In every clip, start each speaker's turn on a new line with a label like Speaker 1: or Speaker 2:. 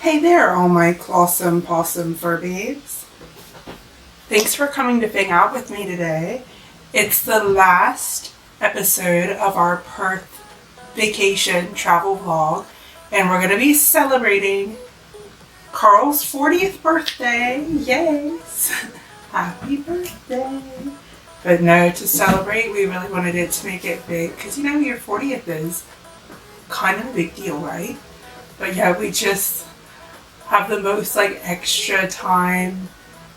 Speaker 1: Hey there, all my clawsome possum fur babes. Thanks for coming to hang out with me today. It's the last episode of our Perth vacation travel vlog, and we're going to be celebrating Carl's 40th birthday. Yes! Happy birthday! But no, to celebrate, we really wanted it to make it big, because you know your 40th is kind of a big deal, right? But yeah, we just have the most extra time.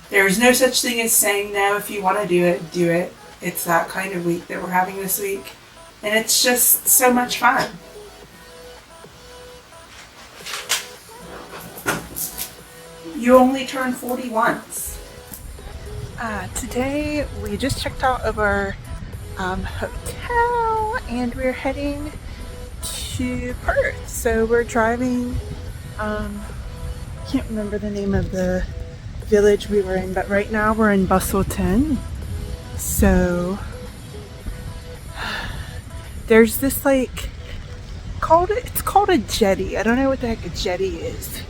Speaker 1: There's no such thing as saying no. If you want to do it, do it. It's that kind of week that we're having this week, and it's just so much fun. You only turn 40 once.
Speaker 2: Today we just checked out of our hotel and we're heading to Perth. So we're driving, can't remember the name of the village we were in, but right now we're in Busselton. So there's this it's called a jetty. I don't know what the heck a jetty is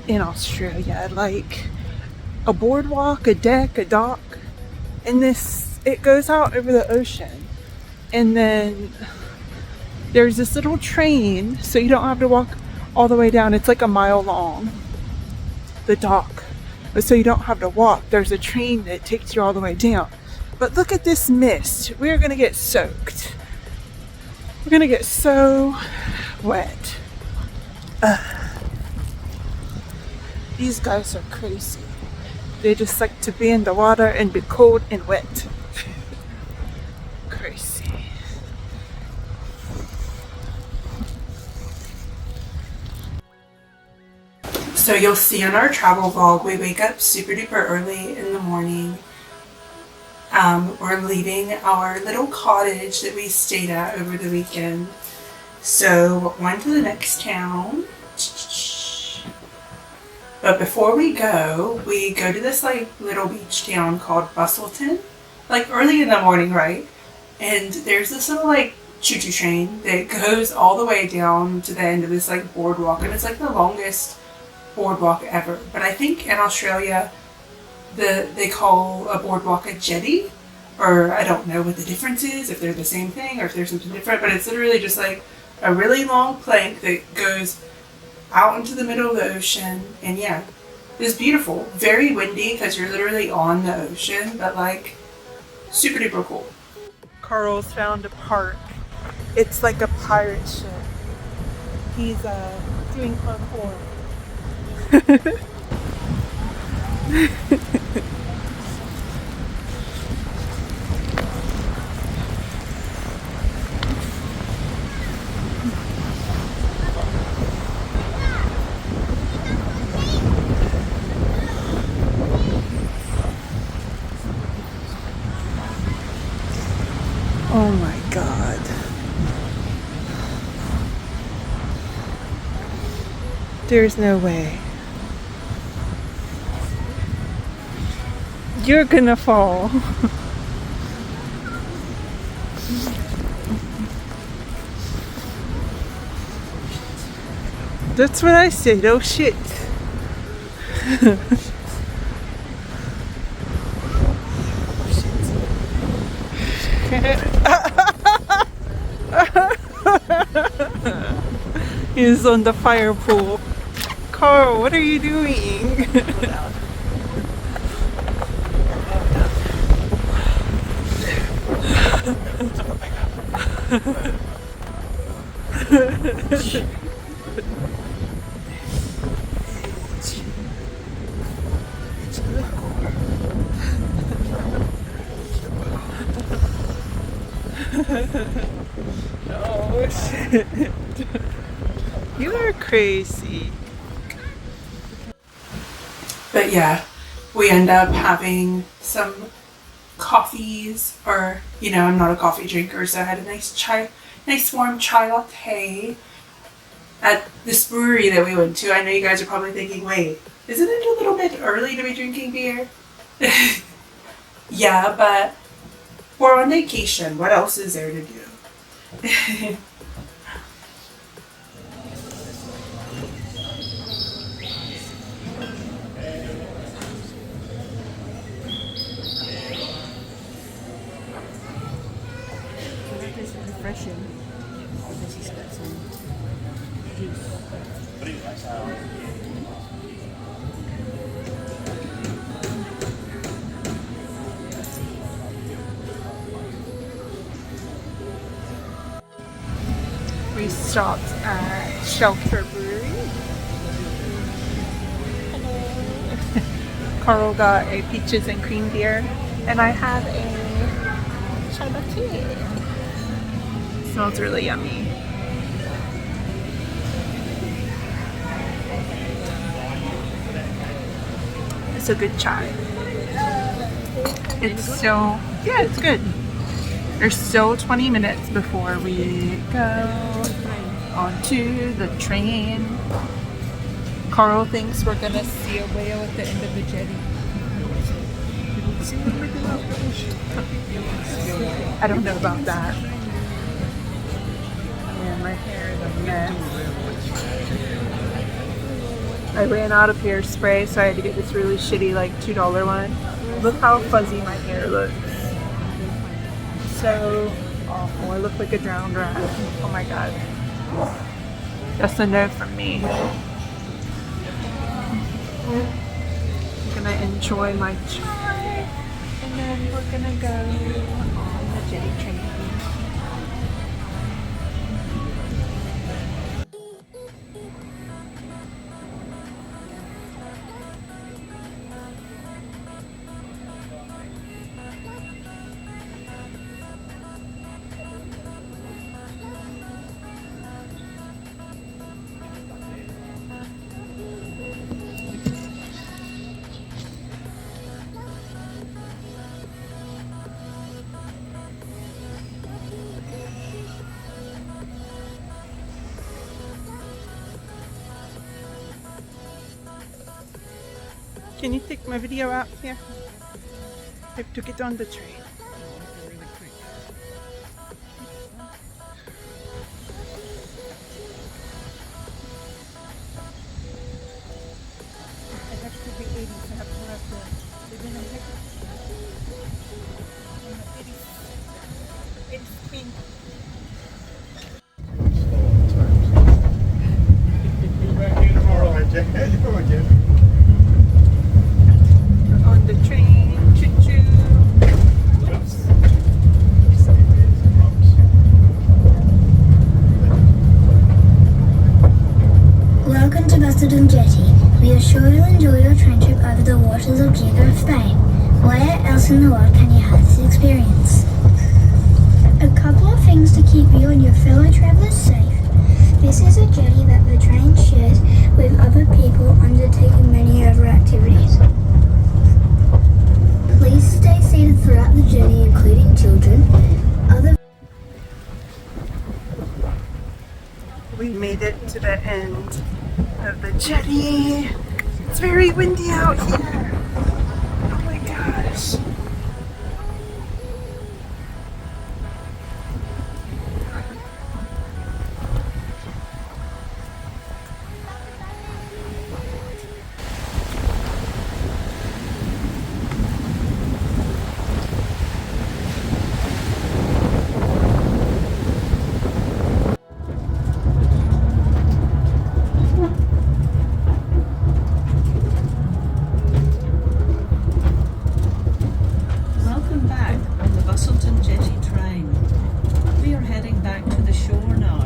Speaker 2: in Australia. Like a boardwalk, a deck, a dock, and it goes out over the ocean, and then there's this little train, so you don't have to walk all the way down. It's like a mile long, the dock, but so you don't have to walk. There's a train that takes you all the way down. But look at this mist. We're gonna get soaked. We're gonna get so wet. These guys are crazy. They just like to be in the water and be cold and wet. Crazy.
Speaker 1: So you'll see on our travel vlog, we wake up super duper early in the morning. We're leaving our little cottage that we stayed at over the weekend. So we're going to the next town. But before we go to this little beach town called Busselton, early in the morning, right? And there's this little choo-choo train that goes all the way down to the end of this boardwalk, and it's the longest boardwalk ever. But I think in Australia they call a boardwalk a jetty, or I don't know what the difference is, if they're the same thing or if there's something different, but it's literally just a really long plank that goes out into the middle of the ocean. And yeah, it's beautiful. Very windy because you're literally on the ocean, but super duper cool.
Speaker 2: Carl's found a park. It's like a pirate ship. He's doing parkour. Oh my God. There's no way. You're gonna fall. That's what I said. Oh shit. He's on the fire pool. Carl, what are you doing? Oh shit. You are crazy.
Speaker 1: But yeah, we end up having some coffees, or I'm not a coffee drinker, so I had a nice warm chai latte at this brewery that we went to. I know you guys are probably thinking, wait, isn't it a little bit early to be drinking beer? Yeah, but we're on vacation. What else is there to do?
Speaker 2: refreshing. This has got some juice. We stopped at Shelter Brewery. Carl got a peaches and cream beer, and I have a chai latte. Smells really yummy. It's a good chai. It's still, yeah, it's good. There's still 20 minutes before we go onto the train. Carl thinks we're gonna see a whale at the end of the jetty. I don't know about that. Man, my hair is a mess. I ran out of hairspray, so I had to get this really shitty, like, $2 one. Look how fuzzy my hair looks. So awful. I look like a drowned rat. Oh my god. That's a no from me. I'm gonna enjoy my chai, and then we're gonna go on the jetty train. Can you take my video out here? I have to get on the train. I have to be 80, so I have to have the living in here. 80 queen. On the train, choo-choo.
Speaker 3: Welcome to Basildon Jetty. We are sure you'll enjoy your train trip over the waters of Geograph Spain. Where else in the world can you have this experience? A couple of things to keep you and your fellow travellers safe. This is a jetty that the train shares with other people undertaking many other activities. Please stay seated throughout the journey, including children.
Speaker 2: We made it to the end of the jetty. It's very windy out here. Oh my gosh.
Speaker 4: Welcome back on the Busselton Jetty train. We are heading back to the shore now.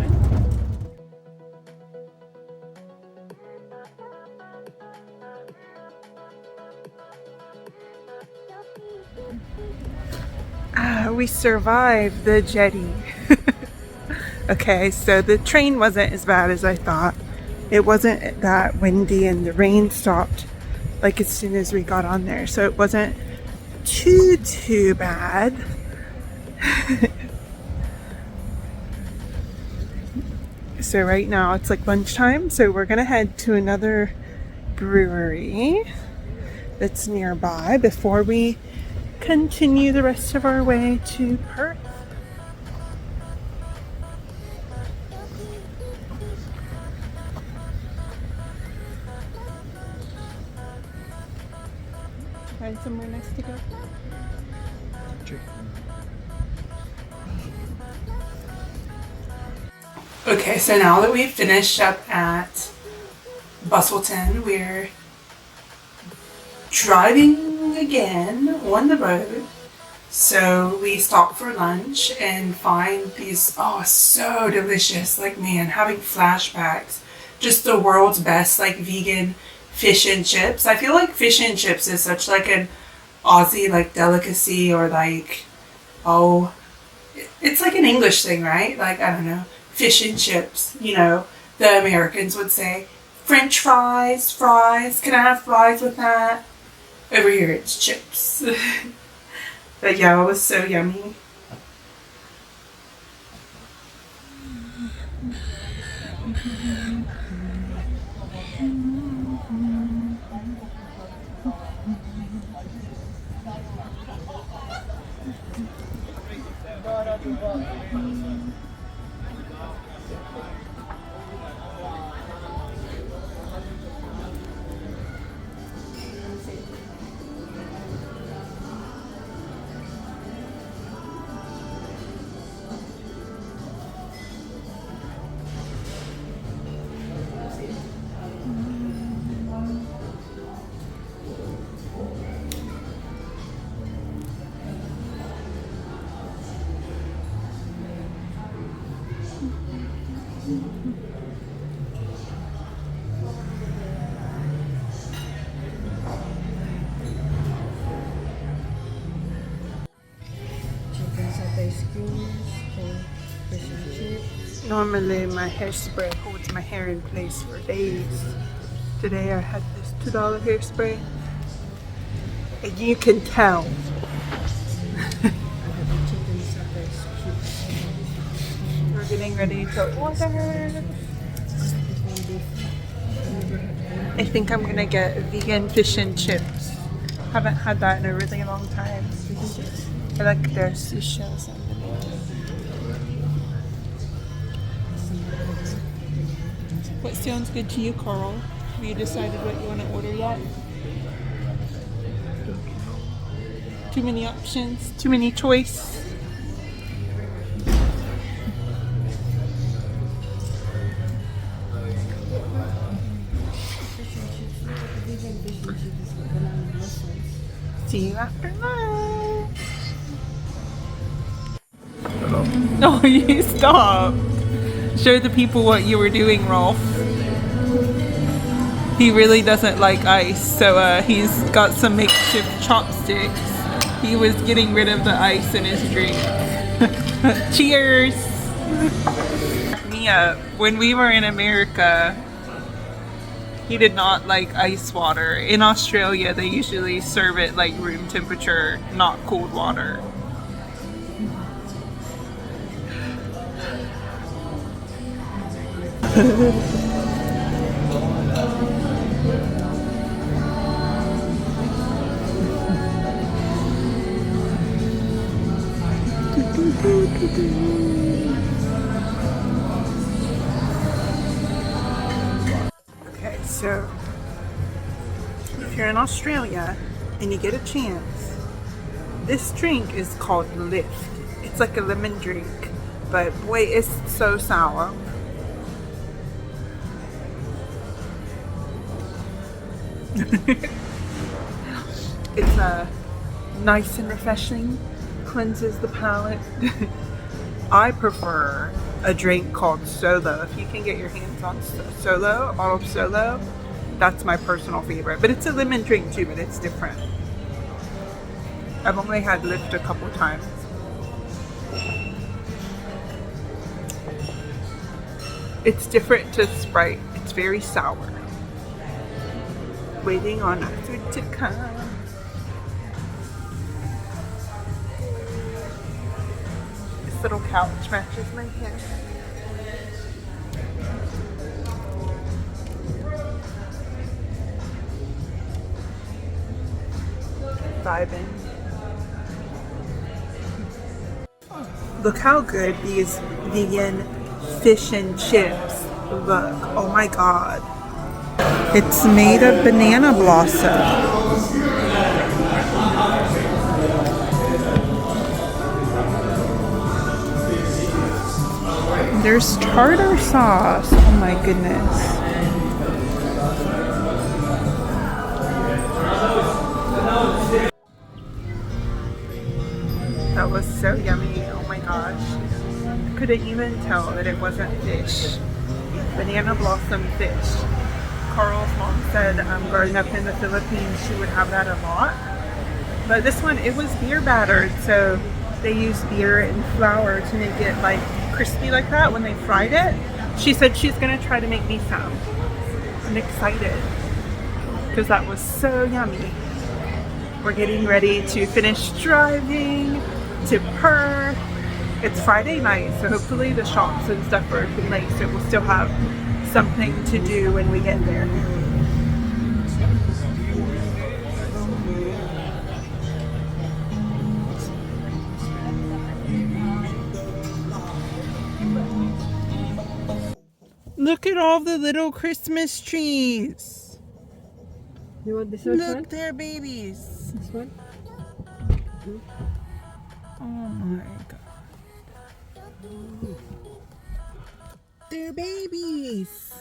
Speaker 2: We survived the jetty. Okay, so the train wasn't as bad as I thought. It wasn't that windy and the rain stopped like as soon as we got on there. So it wasn't too bad. So right now it's like lunchtime, so we're gonna head to another brewery that's nearby before we continue the rest of our way to Perth. Find somewhere nice to go.
Speaker 1: Okay, so now that we've finished up at Bustleton, we're driving again on the road. So we stop for lunch and find these, oh, so delicious. Like, man, having flashbacks. Just the world's best, like, vegan fish and chips. I feel like fish and chips is such like an Aussie, like, delicacy, or like, oh, it's like an English thing, right? Like, I don't know, fish and chips, you know, the Americans would say, French fries, can I have fries with that? Over here it's chips. But yeah, it was so yummy. Normally my hairspray holds my hair in place for days. Today I had this $2 hairspray, and you can tell. We're getting ready to order. I think I'm gonna get vegan fish and chips. Haven't had that in a really long time. I like their seashells. What sounds good to you, Carl? Have you decided what you want to order yet? Too many options? Too many choice? See you after lunch. No, you stop. Show the people what you were doing, Rolf. He really doesn't like ice, so he's got some makeshift chopsticks. He was getting rid of the ice in his drink. Cheers! Mia, when we were in America, he did not like ice water. In Australia, they usually serve it like room temperature, not cold water. Okay, so if you're in Australia and you get a chance, this drink is called Lift. It's like a lemon drink, but boy, it's so sour. It's nice and refreshing, cleanses the palate. I prefer a drink called Solo. If you can get your hands on Solo, a bottle of Solo, that's my personal favorite. But it's a lemon drink too, but it's different. I've only had Lift a couple times. It's different to Sprite. It's very sour. Waiting on our food to come. This little couch matches my hair. Vibing. Look how good these vegan fish and chips look. Oh my god. It's made of banana blossom.
Speaker 2: There's tartar sauce. Oh my goodness. That was so yummy. Oh my gosh. Couldn't even tell that it wasn't fish. Banana blossom fish. Carl's mom said growing up in the Philippines she would have that a lot. But this one, it was beer battered, so they used beer and flour to make it like crispy like that when they fried it. She said she's gonna try to make me some. I'm excited because that was so yummy. We're getting ready to finish driving to Perth. It's Friday night, so hopefully the shops and stuff are open late, so we'll still have something to do when we get there. Look at all the little Christmas trees.
Speaker 5: You want this
Speaker 2: Look,
Speaker 5: one?
Speaker 2: they're babies.
Speaker 5: This one?
Speaker 2: Oh my god. They're babies.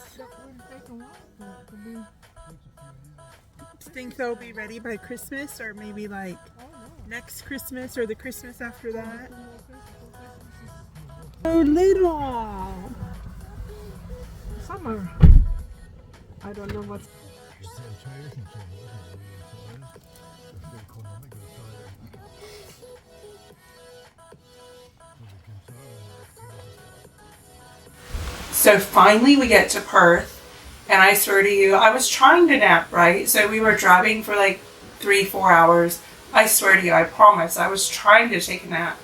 Speaker 2: Think they'll be ready by Christmas, or maybe like next Christmas or the Christmas after that? So little.
Speaker 5: Summer. I don't know what's...
Speaker 1: So finally we get to Perth, and I swear to you, I was trying to nap, right? So we were driving for like 3-4 hours. I swear to you, I promise, I was trying to take a nap,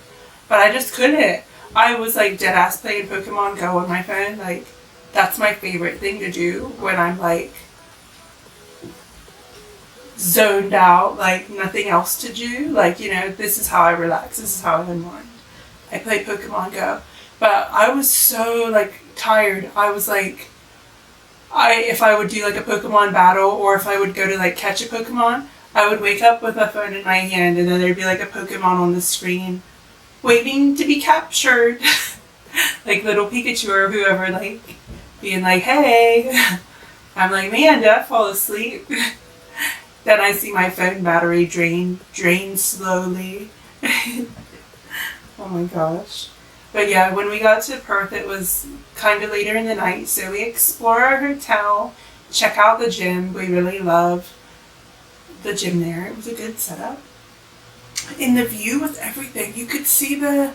Speaker 1: but I just couldn't. I was like dead ass playing Pokemon Go on my phone. Like, that's my favorite thing to do when I'm like zoned out, like nothing else to do. Like, you know, this is how I relax. This is how I unwind. I play Pokemon Go. But I was so like tired. I was like, if I would do like a Pokemon battle, or if I would go to like catch a Pokemon, I would wake up with a phone in my hand, and then there'd be like a Pokemon on the screen waiting to be captured. Like little Pikachu or whoever, like being like, hey. I'm like, man, did I fall asleep? Then I see my phone battery drain slowly. Oh my gosh. But yeah, when we got to Perth, it was kind of later in the night, so we explore our hotel, check out the gym. We really love the gym there. It was a good setup. And the view was everything. You could see the,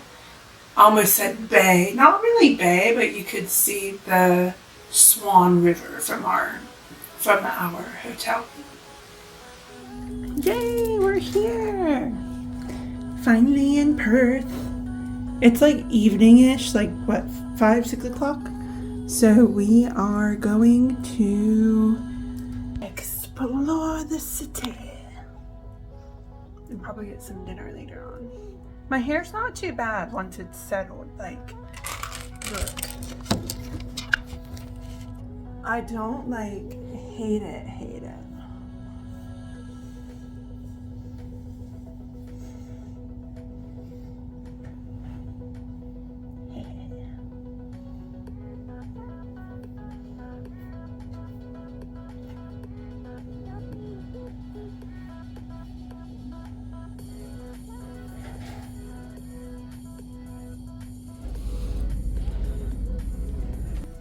Speaker 1: I almost said bay, not really bay, but you could see the Swan River from our hotel. Yay, we're here! Finally in Perth. It's like evening-ish, like what, 5-6 o'clock? So we are going to explore the city and probably get some dinner later on. My hair's not too bad once it's settled. Like, look, I don't like hate it.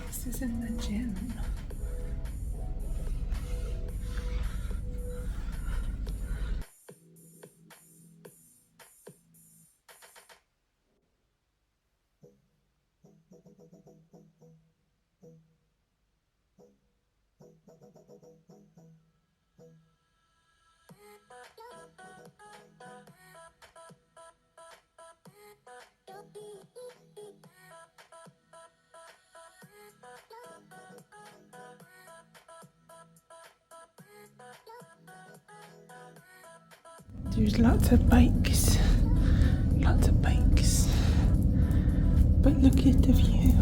Speaker 1: This is in the gym. There's lots of bikes. But look at the view.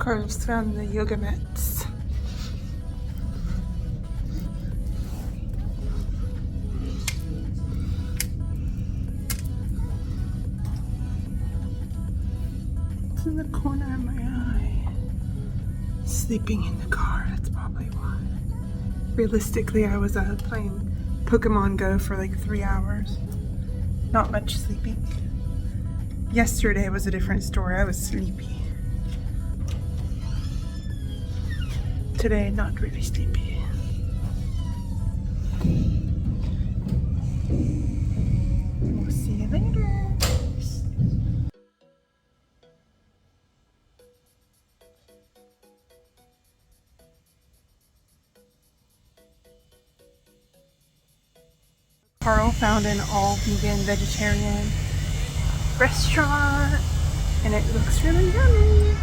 Speaker 2: Carlos found the yoga mats. It's in the corner of my eye. Sleeping in the car, that's probably why. Realistically, I was playing Pokemon Go for like 3 hours. Not much sleeping. Yesterday was a different story. I was sleepy. Today, not really sleepy. We'll see you later. Carl found an all-vegan vegetarian restaurant and it looks really yummy.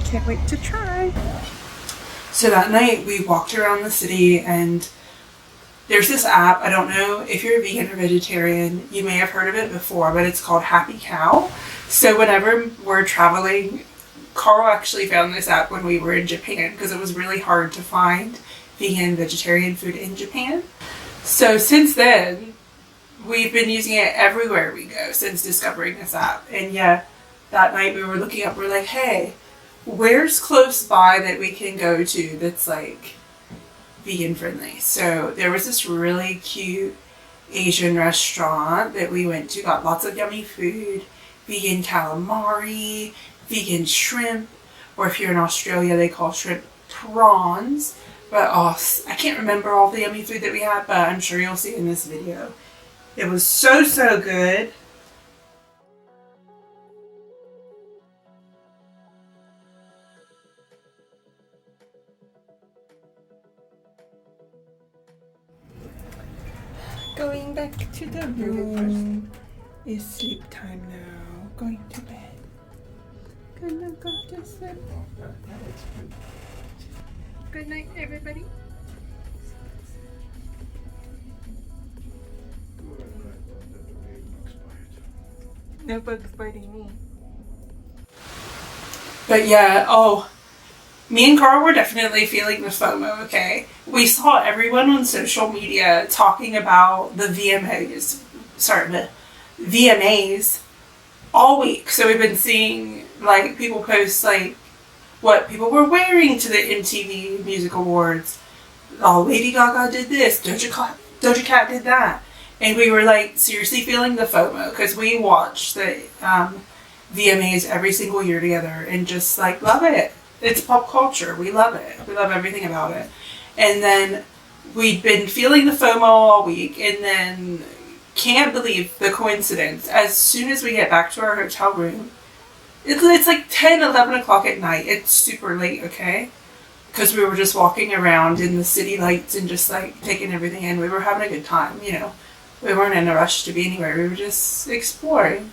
Speaker 2: Can't wait to try.
Speaker 1: So that night we walked around the city and there's this app. I don't know if you're a vegan or vegetarian, you may have heard of it before, but it's called Happy Cow. So whenever we're traveling, Carl actually found this app when we were in Japan because it was really hard to find vegan, vegetarian food in Japan. So since then, we've been using it everywhere we go since discovering this app. And yeah, that night we were looking up, we're like, hey, where's close by that we can go to that's like vegan friendly? So there was this really cute Asian restaurant that we went to, got lots of yummy food, vegan calamari, vegan shrimp, or if you're in Australia, they call shrimp prawns. But I can't remember all the yummy food that we had, but I'm sure you'll see in this video. It was so, so good. Going back to the room. It's sleep time now. Going to bed. Gonna go to sleep. Good night, everybody. No bugs biting me. But yeah, me and Carl were definitely feeling the FOMO, okay? We saw everyone on social media talking about the VMAs all week. So we've been seeing like people post like what people were wearing to the MTV Music Awards. Oh, Lady Gaga did this, Doja Cat did that. And we were like seriously feeling the FOMO because we watch the VMAs every single year together and just like love it. It's pop culture. We love it. We love everything about it. And then we'd been feeling the FOMO all week and then can't believe the coincidence. As soon as we get back to our hotel room, it's like 10, 11 o'clock at night. It's super late, okay? Because we were just walking around in the city lights and just like taking everything in. We were having a good time, you know. We weren't in a rush to be anywhere. We were just exploring.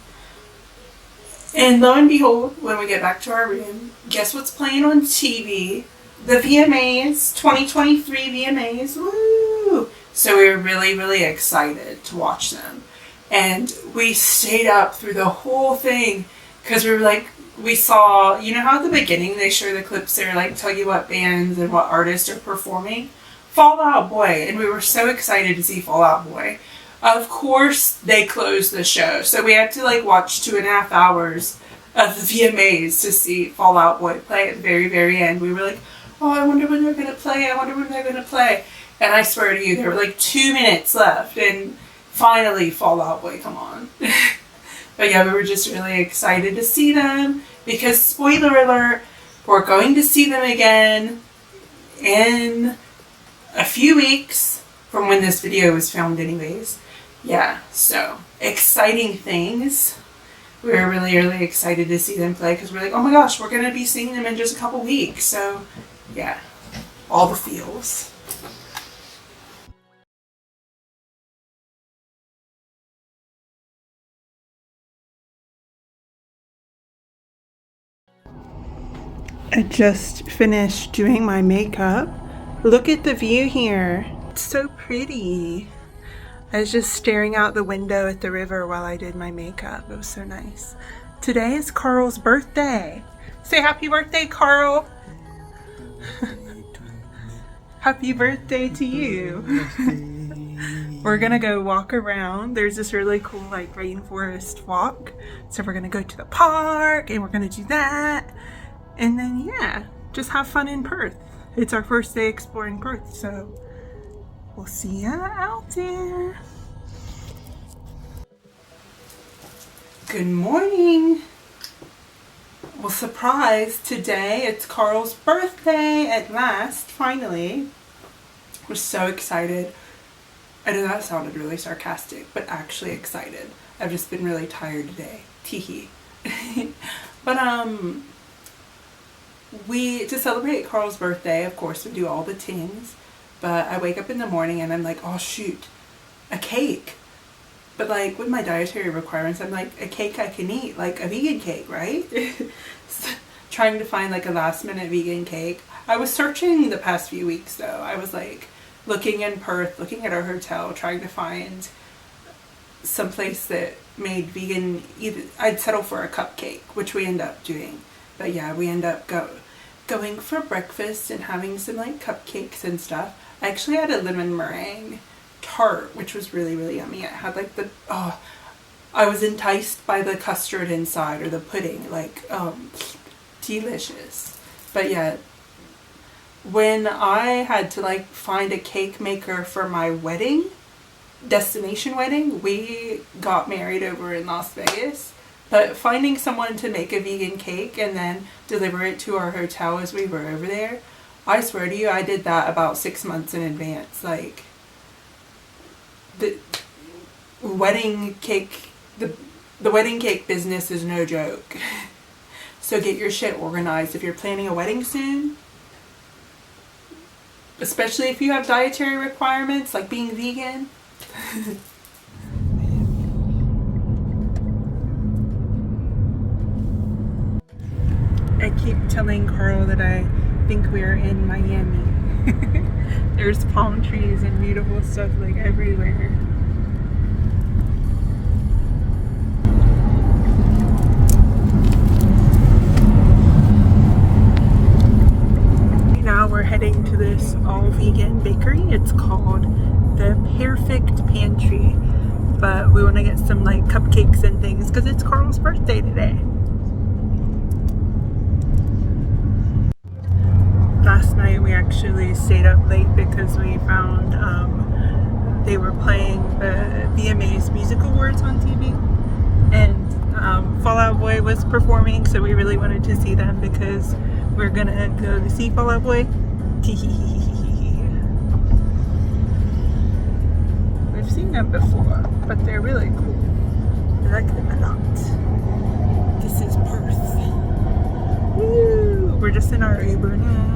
Speaker 1: And lo and behold, when we get back to our room, guess what's playing on TV? The VMAs, 2023 VMAs, woo! So we were really, really excited to watch them. And we stayed up through the whole thing because we were like, we saw, you know how at the beginning they show the clips there, like tell you what bands and what artists are performing? Fall Out Boy. And we were so excited to see Fall Out Boy. Of course, they closed the show. So we had to like watch 2.5 hours of the VMAs to see Fall Out Boy play at the very, very end. We were like, oh, I wonder when they're going to play. I wonder when they're going to play. And I swear to you, there were like 2 minutes left. And finally, Fall Out Boy, come on. But yeah, we were just really excited to see them. Because, spoiler alert, we're going to see them again in a few weeks from when this video was filmed anyways. Yeah, so exciting things. We were really, really excited to see them play because we're like, oh my gosh, we're going to be seeing them in just a couple weeks. So, yeah, all the feels. I just finished doing my makeup. Look at the view here. It's so pretty. I was just staring out the window at the river while I did my makeup. It was so nice.
Speaker 2: Today is Carl's birthday. Say happy birthday, Carl. Happy birthday to you. We're gonna go walk around. There's this really cool like rainforest walk. So we're gonna go to the park and we're gonna do that. And then yeah, just have fun in Perth. It's our first day exploring Perth, so we'll see ya out there.
Speaker 1: Good morning. Well, surprise, today it's Carl's birthday at last, finally. We're so excited. I know that sounded really sarcastic, but actually excited. I've just been really tired today. Teehee. But to celebrate Carl's birthday, of course, we do all the things. But I wake up in the morning and I'm like, oh shoot, a cake. But like with my dietary requirements, I'm like, a cake I can eat, like a vegan cake, right? Trying to find like a last minute vegan cake. I was searching the past few weeks though. I was like looking in Perth, looking at our hotel, trying to find some place that made vegan. I'd settle for a cupcake, which we end up doing. But yeah, we end up going for breakfast and having some like cupcakes and stuff. I actually had a lemon meringue tart, which was really, really yummy. It had like I was enticed by the custard inside, or the pudding, like delicious. But yeah, when I had to like find a cake maker for my wedding, destination wedding, we got married over in Las Vegas. But finding someone to make a vegan cake and then deliver it to our hotel as we were over there, I swear to you, I did that about 6 months in advance. Like, the wedding cake business is no joke. So get your shit organized if you're planning a wedding soon. Especially if you have dietary requirements like being vegan.
Speaker 2: I keep telling Carl that I think we're in Miami. There's palm trees and beautiful stuff like everywhere. Now we're heading to this all-vegan bakery. It's called the Perfect Pantry. But we want to get some like cupcakes and things because it's Carl's birthday today. Last night we actually stayed up late because we found they were playing the VMAs Music Awards on TV, and Fall Out Boy was performing, so we really wanted to see them because we're gonna go to see Fall Out Boy. We've seen them before, but they're really cool. I like them a lot. This is Perth. Woo! We're just in our Uber now.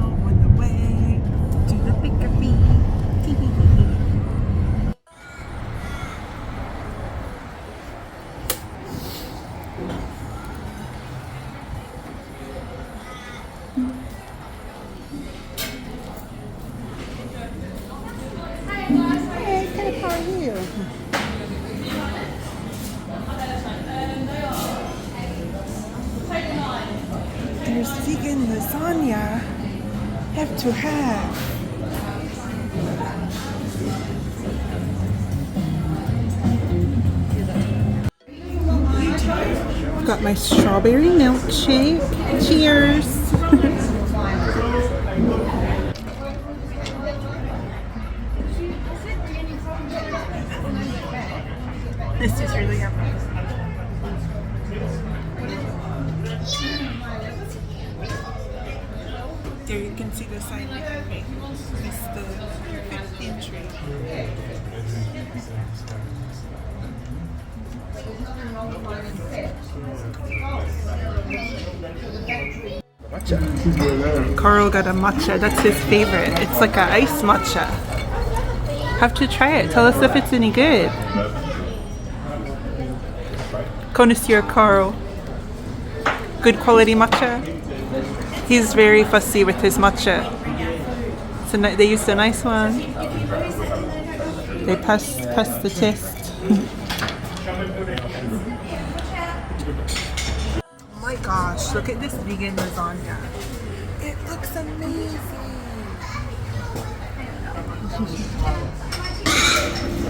Speaker 2: To the bakery. Hey, good, how are you? There's vegan lasagna. Have to have. I've got my strawberry milkshake. Cheers. This is really yummy. There you can see the sign behind me. It's the Perfect Pantry.
Speaker 6: Matcha.
Speaker 2: Carl got a matcha. That's his favorite. It's like an iced matcha. Have to try it. Tell us if it's any good. Connoisseur Carl. Good quality matcha. He's very fussy with his matcha. So they used a nice one. They passed the test. gosh, look at this vegan lasagna. It looks amazing.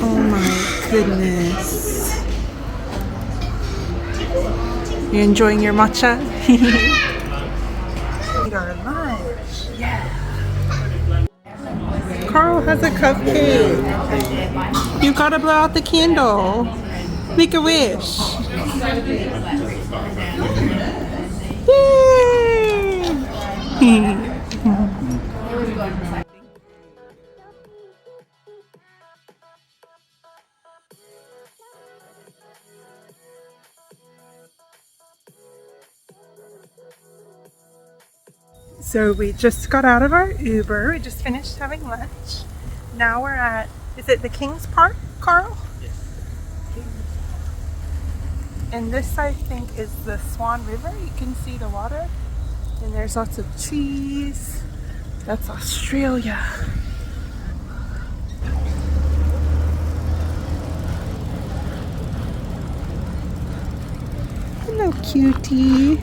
Speaker 2: Oh my goodness. You enjoying your matcha? Eat our lunch. Yeah. Carl has a cupcake. You gotta blow out the candle. Make a wish. Yay! So we just got out of our Uber. We just finished having lunch. Now we're at, is it the King's Park, Carl?
Speaker 6: Yes.
Speaker 2: And this, I think, is the Swan River. You can see the water. And there's lots of trees. That's Australia. Hello, cutie.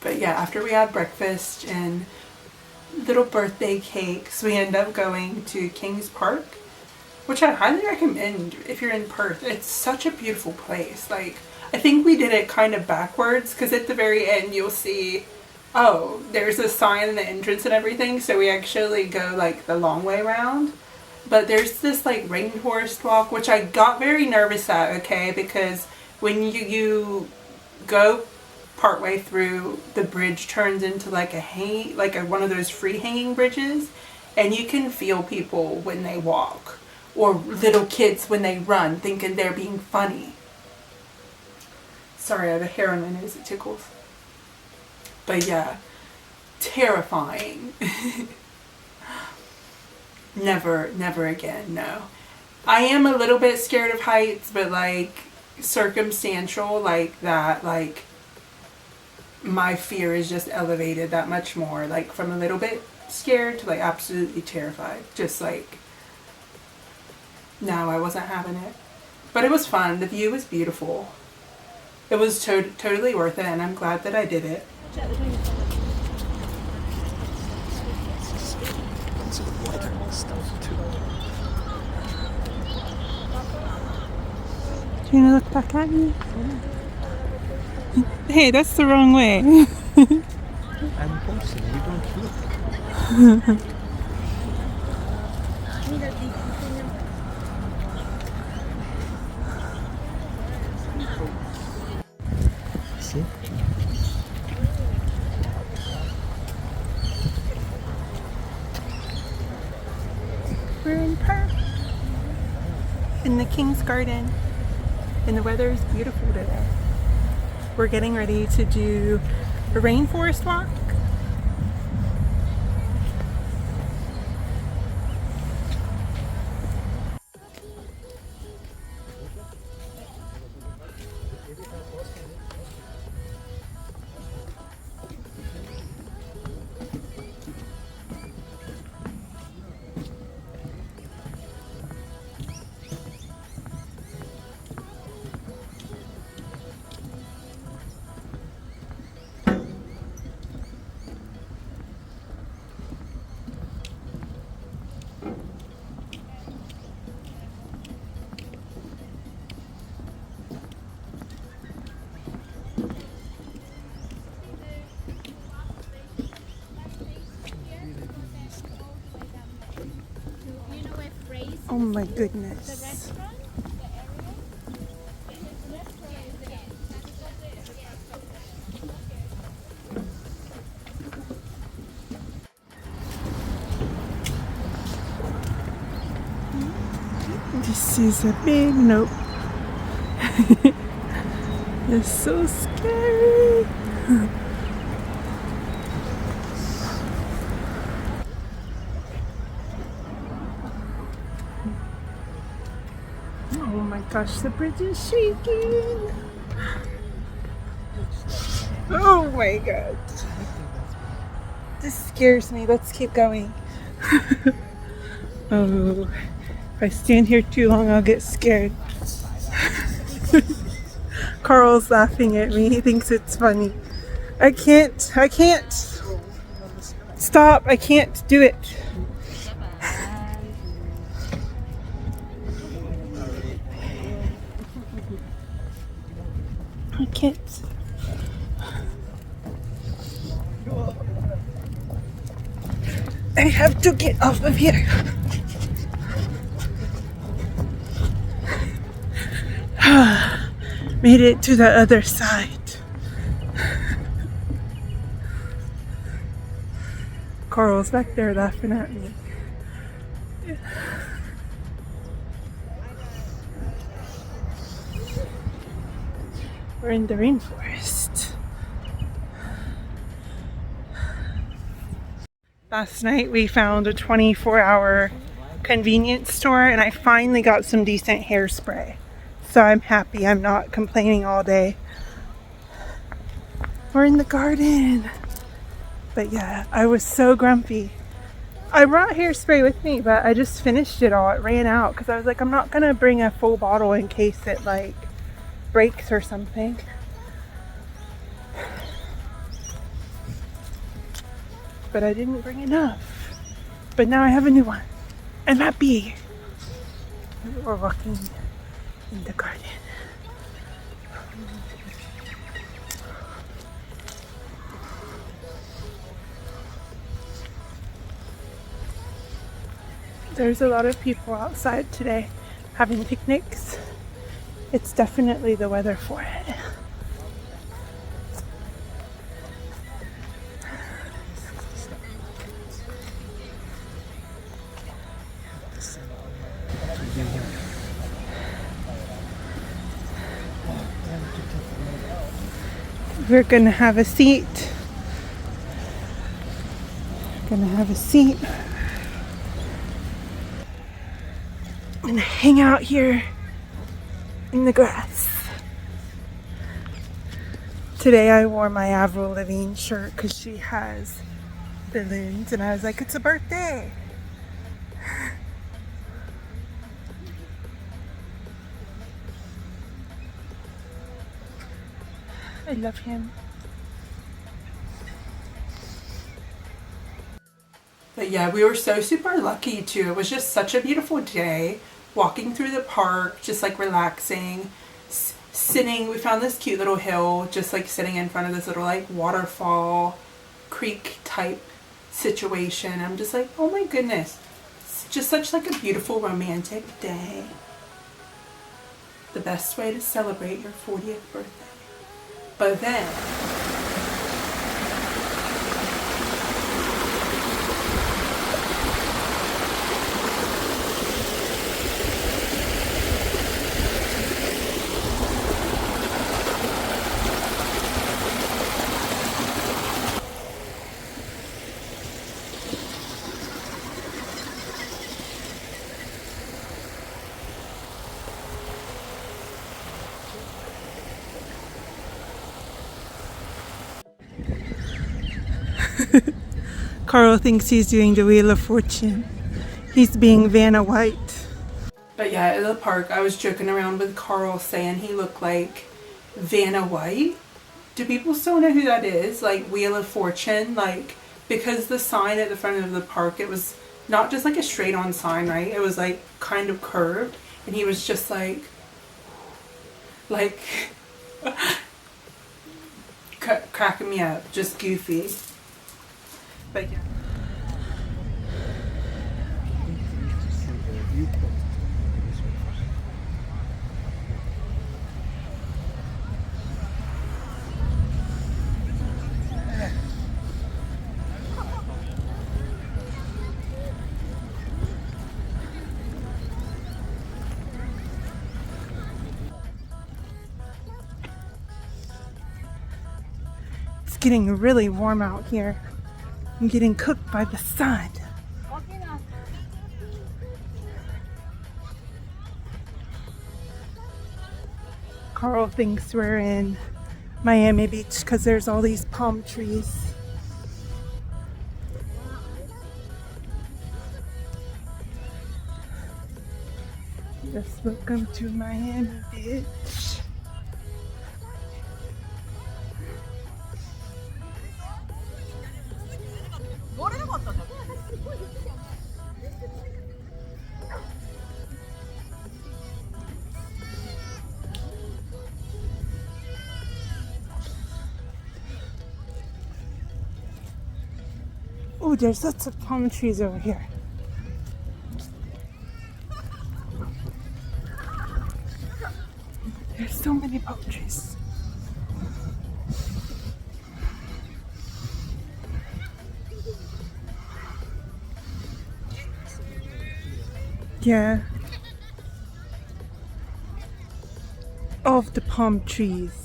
Speaker 1: But yeah, after we had breakfast and little birthday cakes, we end up going to King's Park, which I highly recommend if you're in Perth. It's such a beautiful place. Like, I think we did it kind of backwards, because at the very end you'll see, oh, there's a sign in the entrance and everything, so we actually go like the long way around. But there's this like rainforest walk, which I got very nervous at, okay, because when you go partway through, the bridge turns into like one of those free hanging bridges, and you can feel people when they walk, or little kids when they run, thinking they're being funny. Sorry, I have a hair on my nose, it tickles. But yeah, terrifying. Never again, no. I am a little bit scared of heights, but like circumstantial like that, like my fear is just elevated that much more, like from a little bit scared to like absolutely terrified. Just like, no, I wasn't having it. But it was fun. The view was beautiful. It was totally worth it, and I'm glad that I did it.
Speaker 6: Lots of water and stuff too.
Speaker 2: Do you want to look back at me? Hey, that's the wrong way.
Speaker 6: I'm posting, you don't look. See?
Speaker 2: We're in Perth, in the King's Garden, and the weather is beautiful today. We're getting ready to do a rainforest walk. Oh my goodness. This is a big nope. It's so scary. Oh my Gosh, the bridge is shaking. Oh my god. This scares me. Let's keep going. Oh, if I stand here too long, I'll get scared. Carl's laughing at me. He thinks it's funny. I can't. Stop. I can't do it. I can't. I have to get off of here. Made it to the other side. Carl's back there laughing at me. We're in the rainforest. Last night we found a 24-hour convenience store and I finally got some decent hairspray. So I'm happy I'm not complaining all day. We're in the garden. But yeah, I was so grumpy. I brought hairspray with me, but I just finished it all. It ran out because I was like, I'm not gonna bring a full bottle in case it like breaks or something. But I didn't bring enough. But now I have a new one. I'm happy. We're walking in the garden. There's a lot of people outside today having picnics. It's definitely the weather for it. We're gonna have a seat. And hang out here in the grass. Today I wore my Avril Lavigne shirt because she has balloons and I was like, it's a birthday. I love him.
Speaker 1: But yeah, we were so super lucky too. It was just such a beautiful day. Walking through the park, just like relaxing, sitting. We found this cute little hill, just like sitting in front of this little like waterfall, creek type situation. I'm just like, oh my goodness. It's just such like a beautiful romantic day. The best way to celebrate your 40th birthday. But then
Speaker 2: Carl thinks he's doing the Wheel of Fortune. He's being Vanna White.
Speaker 1: But yeah, at the park, I was joking around with Carl saying he looked like Vanna White. Do people still know who that is? Like Wheel of Fortune? Like, because the sign at the front of the park, it was not just like a straight on sign, right? It was like kind of curved. And he was just like cracking me up. Just goofy. But yeah.
Speaker 2: It's getting really warm out here. I'm getting cooked by the sun. Carl thinks we're in Miami Beach because there's all these palm trees. Yes, welcome to Miami Beach. Oh, there's lots of palm trees over here. There's so many palm trees. Yeah. Of the palm trees.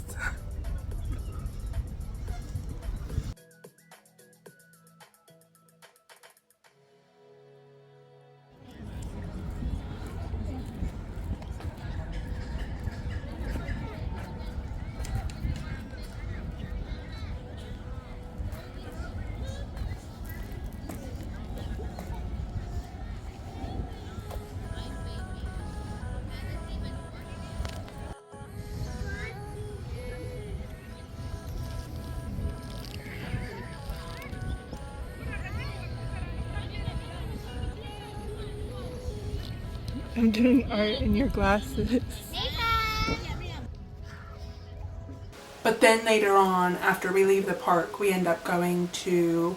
Speaker 2: I'm doing art in your glasses.
Speaker 1: But then later on, after we leave the park, we end up going to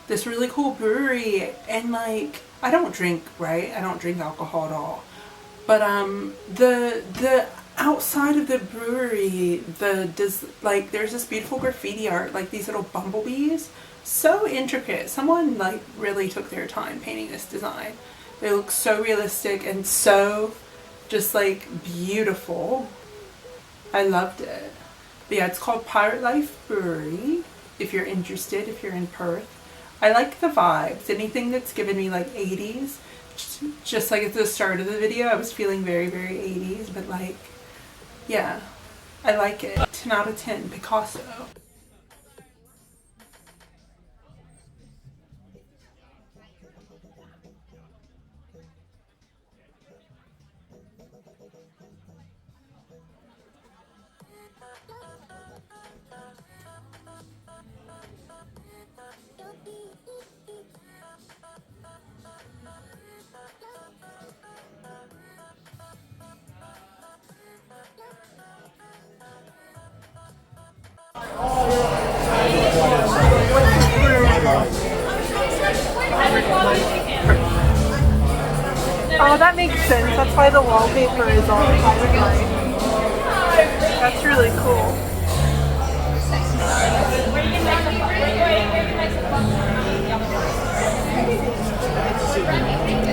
Speaker 1: this really cool brewery. And like, I don't drink, right? I don't drink alcohol at all. But the outside of the brewery, there's this beautiful graffiti art, like these little bumblebees. So intricate. Someone like really took their time painting this design. They look so realistic and so just like beautiful. I loved it. But yeah, it's called Pirate Life Brewery, if you're interested, if you're in Perth. I like the vibes. Anything that's given me like 80s, just like at the start of the video, I was feeling very, very 80s, but like, yeah, I like it. 10 out of 10, Picasso.
Speaker 2: Oh, that makes sense. That's why the wallpaper is all pirate-like. That's really cool.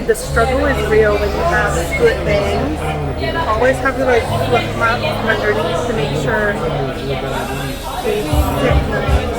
Speaker 2: The struggle is real when you have split bangs. Always have to like flip them up from underneath to make sure they stick nice.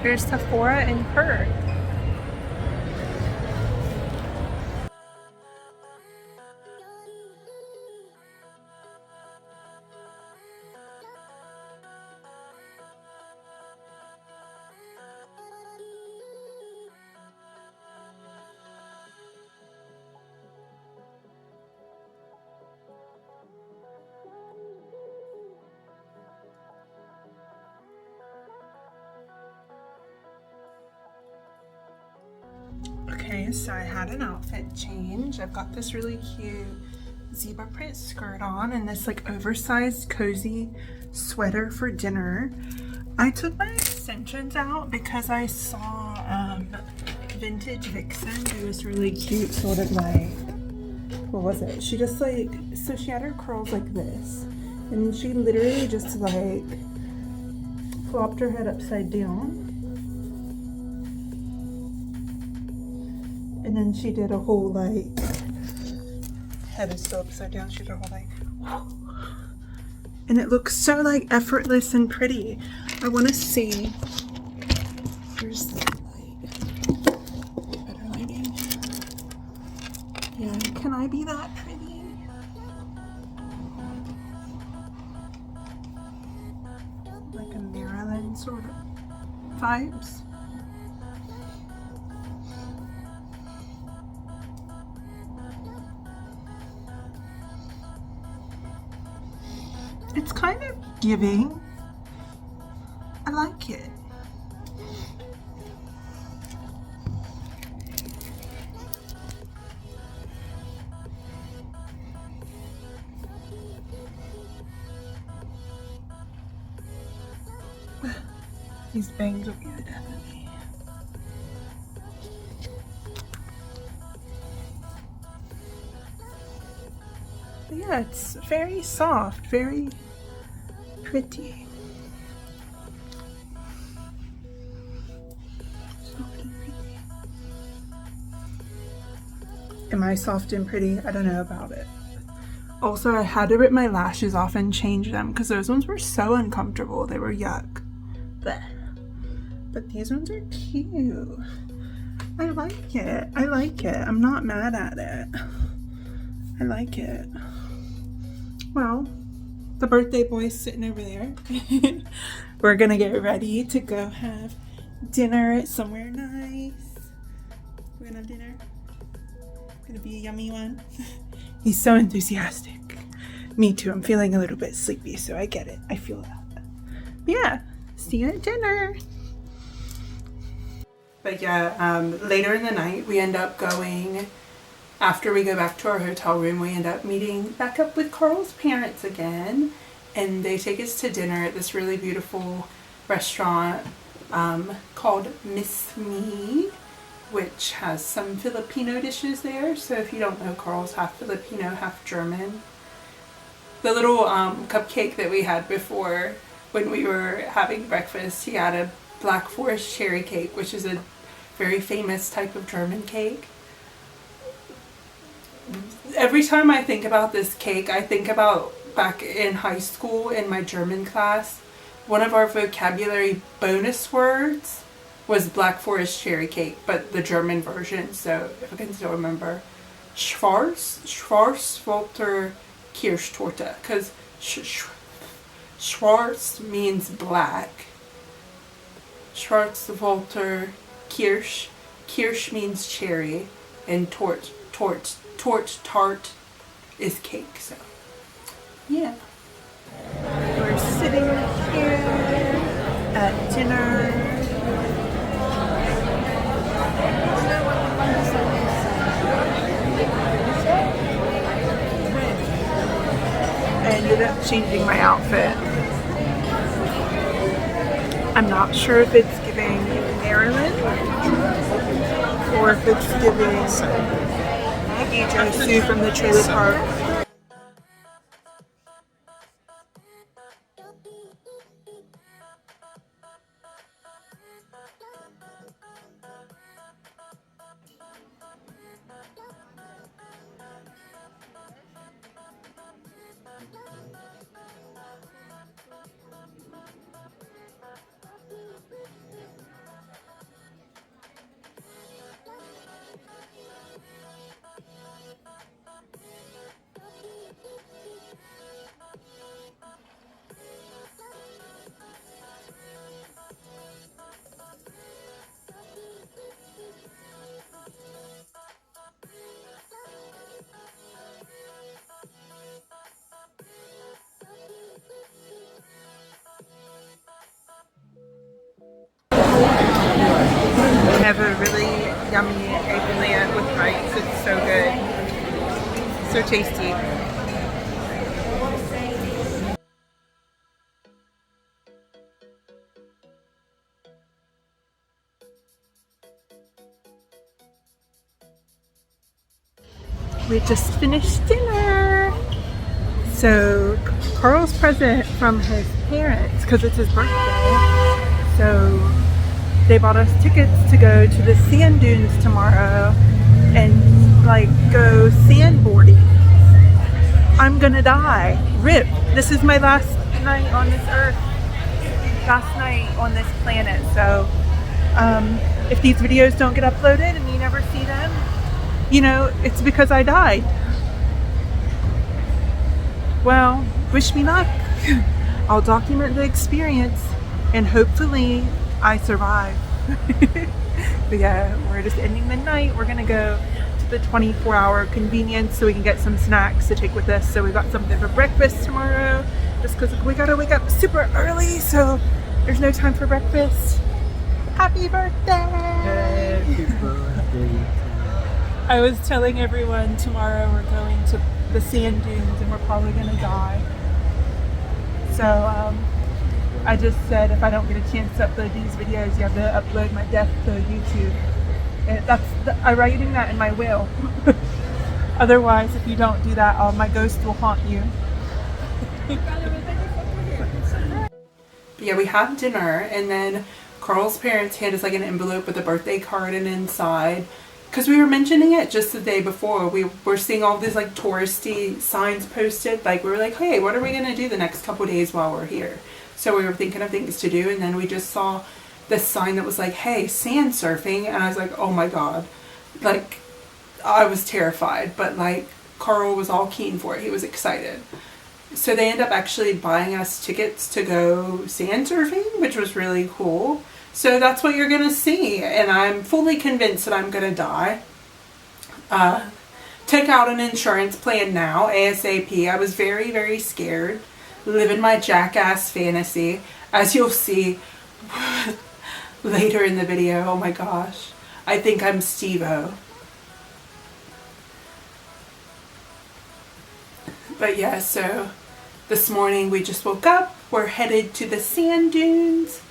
Speaker 2: Here's Sephora in Perth.
Speaker 1: guys, so I had an outfit change. I've got this really cute zebra print skirt on and this like oversized cozy sweater for dinner. I took my extensions out because I saw Vintage Vixen do this really cute sort of like, what was it? She just like, so she had her curls like this and she literally just like flopped her head upside down. And then she did a whole like, head is still upside down, she did a whole like, and it looks so like effortless and pretty. I want to see, here's the light, better lighting. Yeah, can I be that pretty? Like a Marilyn sort of vibes. It's kind of giving. I like it. These bangs will be the death of me. But yeah, it's very soft, very pretty. Soft and pretty. Am I soft and pretty? I don't know about it. Also, I had to rip my lashes off and change them because those ones were so uncomfortable. They were yuck. Blech. But these ones are cute. I like it. I like it. I'm not mad at it. I like it. Well, the birthday boy's sitting over there. We're gonna get ready to go have dinner somewhere nice. We're gonna have dinner. It's gonna be a yummy one. He's so enthusiastic. Me too. I'm feeling a little bit sleepy, so I get it. I feel that. Yeah. See you at dinner. But yeah, later in the night, we end up going, after we go back to our hotel room, we end up meeting back up with Carl's parents again. And they take us to dinner at this really beautiful restaurant called Miss Me, which has some Filipino dishes there. So if you don't know, Carl's half Filipino, half German. The little cupcake that we had before when we were having breakfast, he had a Black Forest cherry cake, which is a very famous type of German cake. Every time I think about this cake, I think about back in high school in my German class. One of our vocabulary bonus words was Black Forest cherry cake, but the German version, so if I can still remember. Schwarzwälder Kirschtorte, because Schwarz means black. Schwarzwälder Kirsch. Kirsch means cherry, and tart is cake. So, yeah. We're sitting here at dinner. I ended up changing my outfit. I'm not sure if it's giving Maryland or if it's giving DJ Sue from the trailer park. have a really yummy egg
Speaker 2: nights. It's so good. So tasty. We just finished dinner. So Carl's present from his parents, because it's his birthday. So they bought us tickets to go to the sand dunes tomorrow and like go sandboarding. I'm gonna die. RIP. This is my last night on this earth. Last night on this planet. So if these videos don't get uploaded and you never see them, you know, it's because I died. Well, wish me luck. I'll document the experience and hopefully I survive. But yeah, we're just ending the night. We're gonna go to the 24-hour convenience so we can get some snacks to take with us. So we got something for breakfast tomorrow just because we gotta wake up super early, so there's no time for breakfast. Happy birthday!
Speaker 6: Happy birthday.
Speaker 2: I was telling everyone tomorrow we're going to the sand dunes and we're probably gonna die. So I just said if I don't get a chance to upload these videos, you have to upload my death to YouTube. And I'm writing that in my will. Otherwise, if you don't do that, my ghost will haunt you.
Speaker 1: Yeah, we had dinner and then Carl's parents handed us like an envelope with a birthday card and inside. Because we were mentioning it just the day before. We were seeing all these like touristy signs posted. Like we were like, hey, what are we going to do the next couple days while we're here? So we were thinking of things to do. And then we just saw this sign that was like, hey, sand surfing. And I was like, oh my God. Like I was terrified. But like Carl was all keen for it. He was excited. So they ended up actually buying us tickets to go sand surfing, which was really cool. So that's what you're going to see. And I'm fully convinced that I'm going to die. Took out an insurance plan now, ASAP. I was very, very scared. Living my jackass fantasy. As you'll see later in the video. Oh my gosh. I think I'm Steve-O. But yeah, so this morning we just woke up. We're headed to the sand dunes.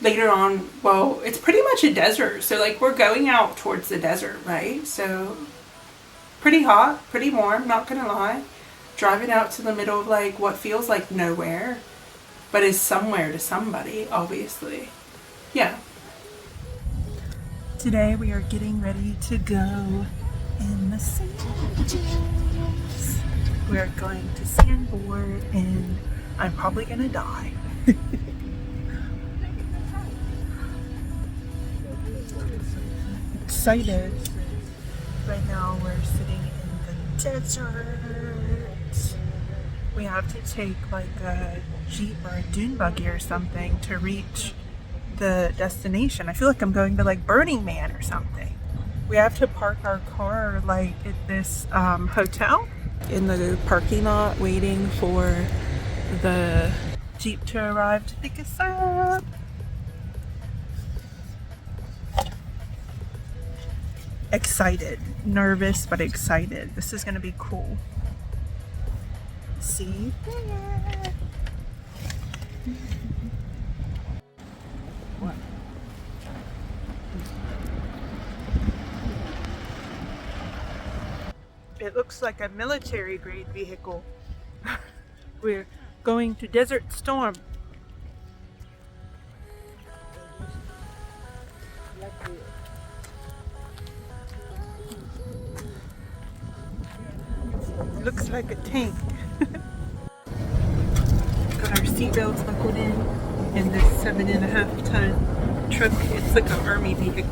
Speaker 1: Later on, well, it's pretty much a desert. So like we're going out towards the desert, right? So pretty hot, pretty warm, not gonna lie. Driving out to the middle of like what feels like nowhere, but is somewhere to somebody, obviously. Yeah.
Speaker 2: Today we are getting ready to go in the sand dunes. We are going to sandboard and I'm probably gonna die. Excited. Right now we're sitting in the desert. We have to take like a jeep or a dune buggy or something to reach the destination. I feel like I'm going to like Burning Man or something. We have to park our car like at this hotel in the parking lot waiting for the jeep to arrive to pick us up. Excited, nervous, but excited. This is gonna be cool. See you there. What? It looks like a military grade vehicle. We're going to Desert Storm. Looks like a tank. Got our seatbelts buckled in this 7.5 ton truck. It's like an army vehicle.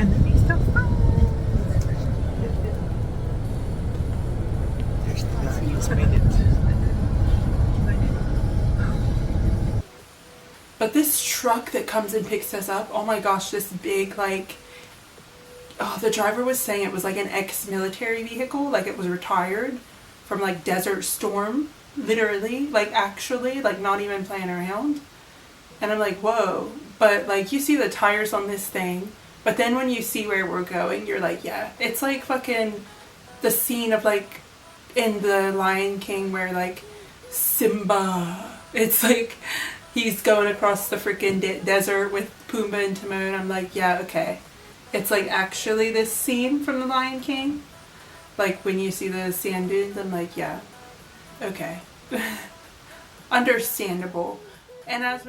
Speaker 2: And
Speaker 1: truck that comes and picks us up. Oh my gosh, this big, like, oh, the driver was saying it was like an ex-military vehicle, like it was retired from like Desert Storm, literally, like actually, like not even playing around. And I'm like, whoa. But like, you see the tires on this thing, but then when you see where we're going, you're like, yeah, it's like fucking the scene of like in the Lion King where like Simba, it's like he's going across the freaking desert with Pumbaa and Timon. I'm like, yeah, okay. It's like actually this scene from the Lion King. Like when you see the sand dunes, I'm like, yeah, okay. Understandable. And as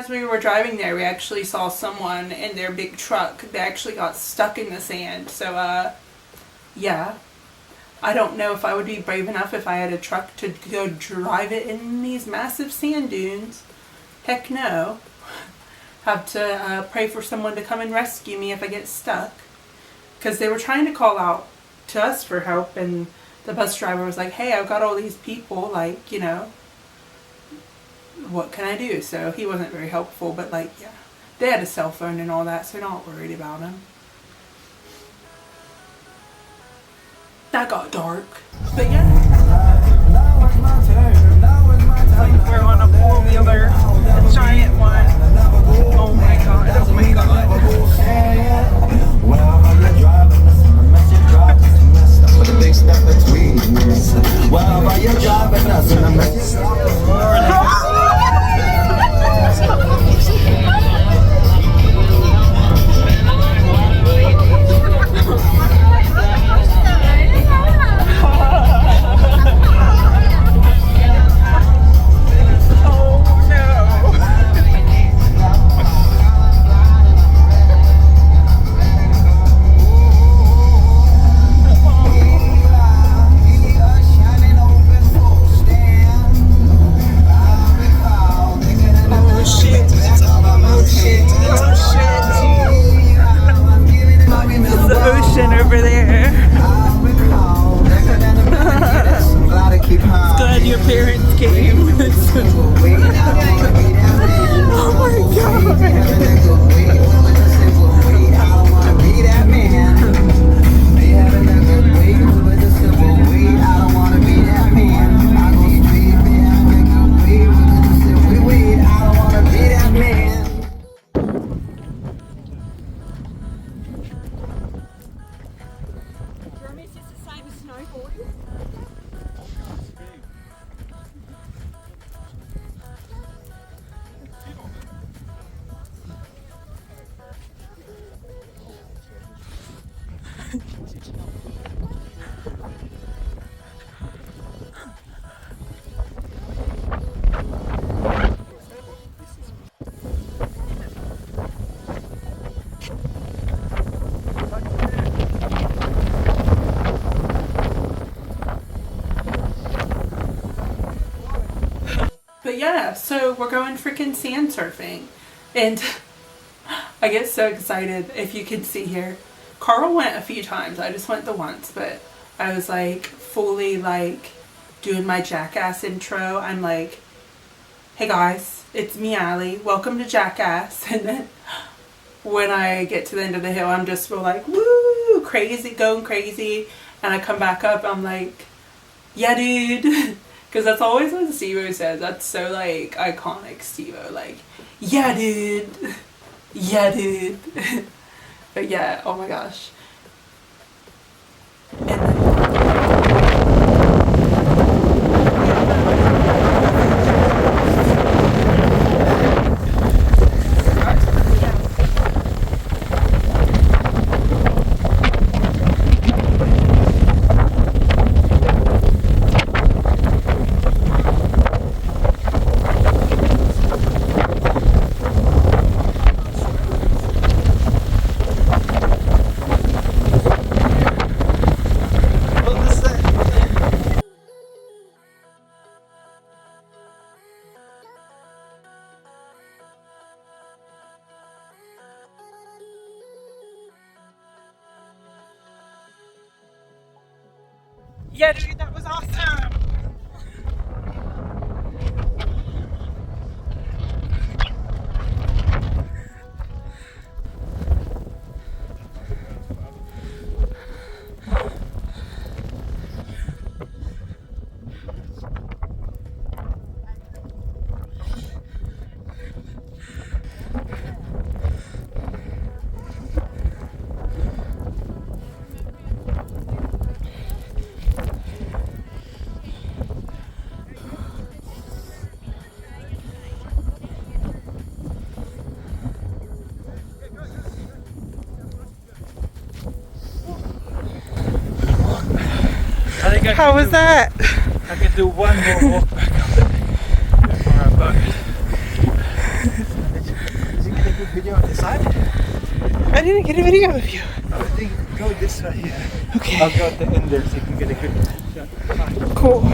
Speaker 1: we were driving there, we actually saw someone in their big truck that actually got stuck in the sand. So, yeah. I don't know if I would be brave enough if I had a truck to go drive it in these massive sand dunes. Heck no. Have to pray for someone to come and rescue me if I get stuck. Because they were trying to call out to us for help, and the bus driver was like, hey, I've got all these people, like, you know, what can I do? So he wasn't very helpful, but like, yeah, they had a cell phone and all that, so not worried about him. That got dark, but yeah.
Speaker 2: We're on a four-wheeler, a giant one. Oh my god, oh my god.
Speaker 7: With a big step between us. While you're driving us in a mess.
Speaker 1: But yeah, so we're going freaking sand surfing. And I get so excited if you can see here. Carl went a few times. I just went the once, but I was like fully like doing my Jackass intro. I'm like, hey guys, it's me, Allie. Welcome to Jackass. And then when I get to the end of the hill, I'm just real like, woo, crazy, going crazy. And I come back up, I'm like, yeah, dude. Because that's always what Steve-O says. That's so, like, iconic, Steve-O. Like, yeah, dude. Yeah, dude. But, yeah, oh, my gosh.
Speaker 2: Yeah, dude, that was awesome.
Speaker 6: I think
Speaker 2: How was that?
Speaker 6: I can do one more walk back up before I'm back. Did you get a good video on this side?
Speaker 2: I didn't get a video of you.
Speaker 6: I think go this way here.
Speaker 2: Okay.
Speaker 6: I'll go at the end there so you can get a good shot. Fine.
Speaker 2: Cool.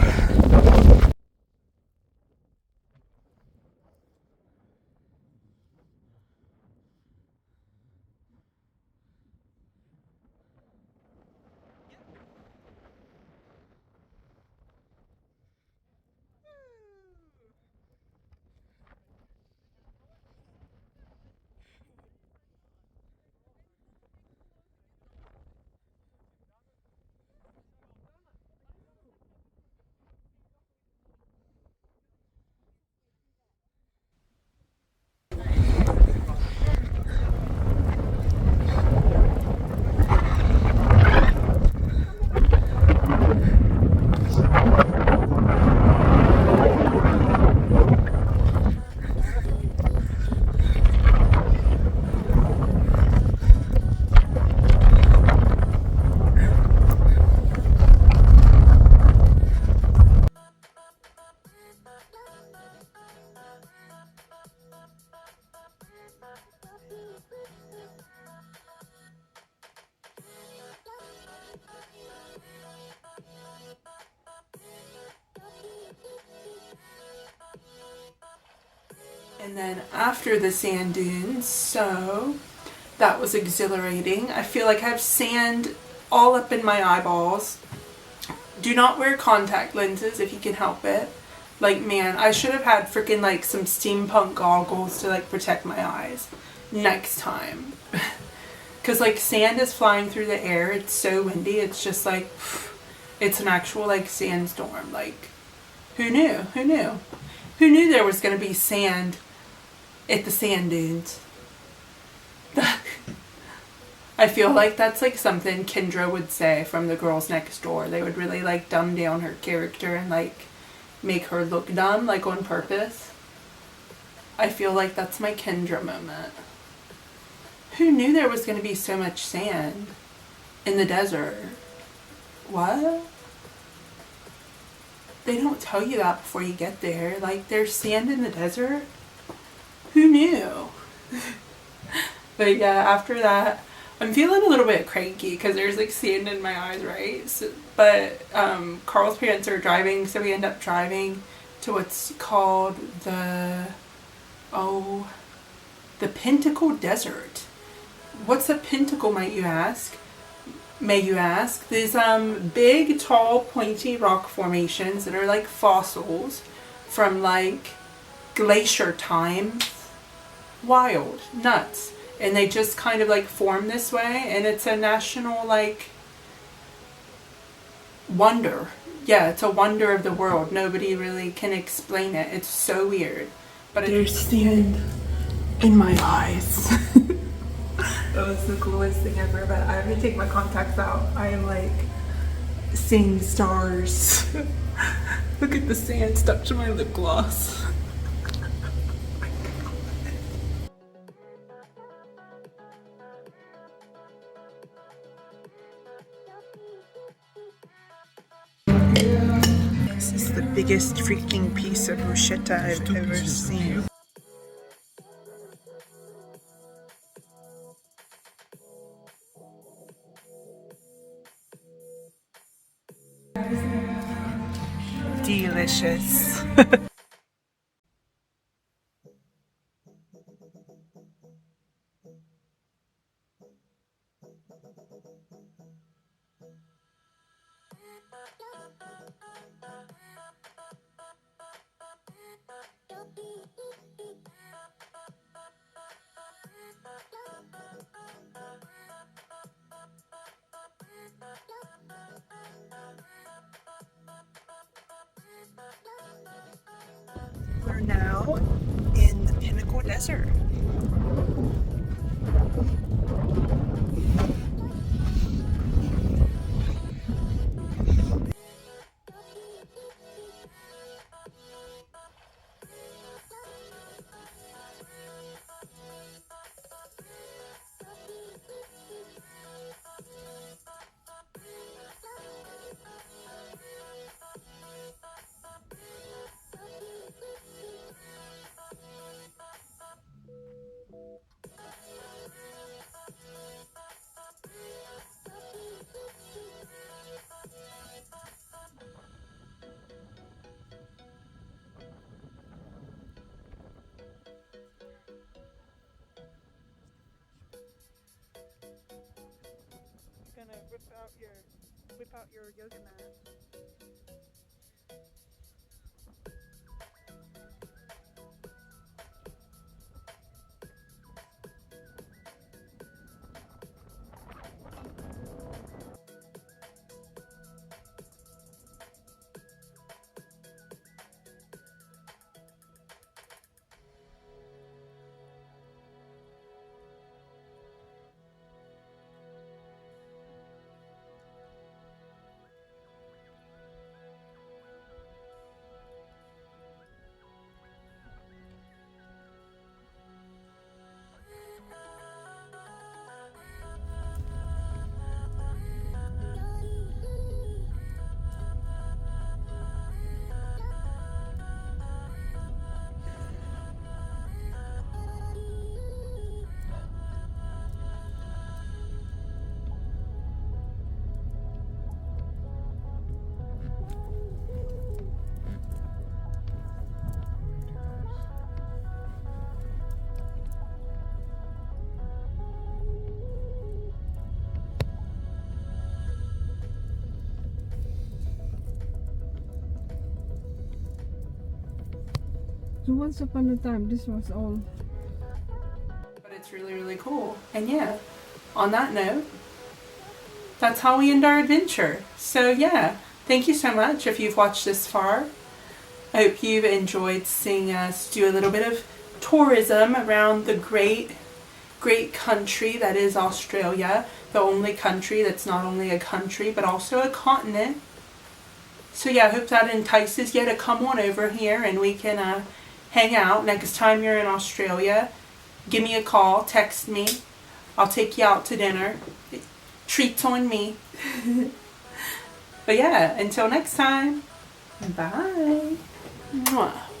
Speaker 2: And then after the sand dunes, so that was exhilarating. I feel like I have sand all up in my eyeballs. Do not wear contact lenses if you can help it. Like, man, I should have had freaking like some steampunk goggles to like protect my eyes next time. Because like sand is flying through the air. It's so windy. It's just like, it's an actual like sandstorm. Like, who knew? Who knew? Who knew there was going to be sand at the sand dunes? I feel like that's like something Kendra would say from The Girls Next Door. They would really like dumb down her character and like make her look dumb, like on purpose. I feel like that's my Kendra moment. Who knew there was going to be so much sand in the desert? What? They don't tell you that before you get there. Like, there's sand in the desert? Who knew? But yeah, after that, I'm feeling a little bit cranky because there's like sand in my eyes, right? So, but Carl's parents are driving, so we end up driving to what's called the Pentacle Desert. What's a pentacle, might you ask? May you ask? These big, tall, pointy rock formations that are like fossils from like glacier times. Wild, nuts. And they just kind of like form this way, and it's a national like wonder. Yeah, it's a wonder of the world. Nobody really can explain it. It's so weird. But there's sand in my eyes. That was the coolest thing ever, but I have to take my contacts out. I am like seeing stars. Look at the sand stuck to my lip gloss. This is the biggest freaking piece of bruschetta I've ever seen. Delicious. are now in the Pinnacle Desert. Gonna whip out your yoga mat.
Speaker 5: So once upon a time, this was all.
Speaker 1: But it's really, really cool. And yeah, on that note, that's how we end our adventure. So yeah, thank you so much if you've watched this far. I hope you've enjoyed seeing us do a little bit of tourism around the great country that is Australia. The only country that's not only a country but also a continent. So yeah, I hope that entices you to come on over here and we can hang out. Next time you're in Australia, give me a call, text me. I'll take you out to dinner. Treats on me. But yeah, until next time, bye. Mwah.